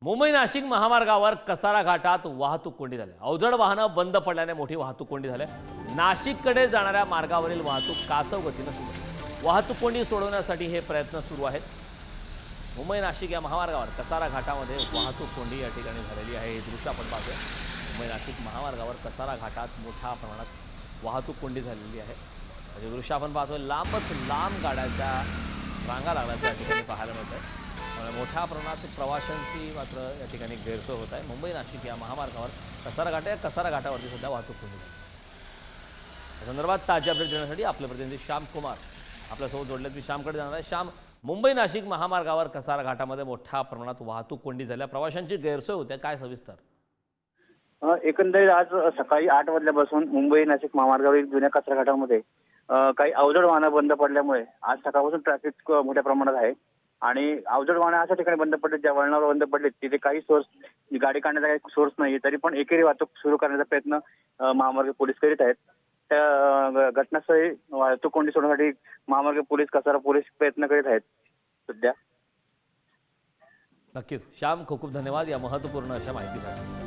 मुंबई नाशिक महामार्गावर कसारा घाटात वाहतूक कोंडी झाली। अवजड वाहनं बंद पडल्याने मोठी वाहतूक कोंडी झाली। नाशिककडे जाणाऱ्या मार्गावरील वाहतूक कासव गतीने सुरू आहे। वाहतूक कोंडी सोडवण्यासाठी हे प्रयत्न सुरू आहेत। मुंबई नाशिक या महामार्गावर कसारा घाटामध्ये वाहतूक कोंडी या ठिकाणी झालेली आहे। हे दृश्य आपण पाहतोय। मुंबई नाशिक महामार्गावर कसारा घाटात मोठ्या प्रमाणात वाहतूक कोंडी झालेली आहे। हे दृश्य आपण पाहतोय। लांबच लांब गाड्यांच्या रांगा लागल्याचं या ठिकाणी पाहायला मिळतंय। मोठ्या प्रमाणात प्रवाशांची मात्र या ठिकाणी गैरसोय होत आहे। मुंबई नाशिक या महामार्गावर कसारा घाट आहे। कसारा घाटावरती सध्या वाहतूक कोंडी झाली। या संदर्भात ताजी अपडेट देण्यासाठी आपले प्रतिनिधी श्याम कुमार आपल्यासोबत जोडले। मी श्यामकडे जाणार आहे। श्याम, मुंबई नाशिक महामार्गावर कसारा घाटामध्ये मोठ्या प्रमाणात वाहतूक कोंडी झाल्या, प्रवाशांची गैरसोय होते, काय सविस्तर? एकंदरीत आज सकाळी 8 वाजल्यापासून मुंबई नाशिक महामार्गावरील जुन्या कचरा घाटामध्ये काही अवजड वाहनं बंद पडल्यामुळे आज सकाळपासून ट्रॅफिक मोठ्या प्रमाणात आहे। आणि अवजड वाहनं अशा ठिकाणी बंद पडले, ज्या वळणावर बंद पडले तिथे काही सोर्स गाडी काढण्याचा काही सोर्स नाही, तरी पण एकेरी वाहतूक सुरू करण्याचा प्रयत्न महामार्ग पोलीस करीत आहेत। त्या घटनास्थळी वाहतूक कोंडी सोडवण्यासाठी महामार्ग पोलीस, कसारा पोलीस प्रयत्न करीत आहेत सध्या। नक्कीच श्याम, खूप खूप धन्यवाद या महत्त्वपूर्ण अशा माहितीसाठी।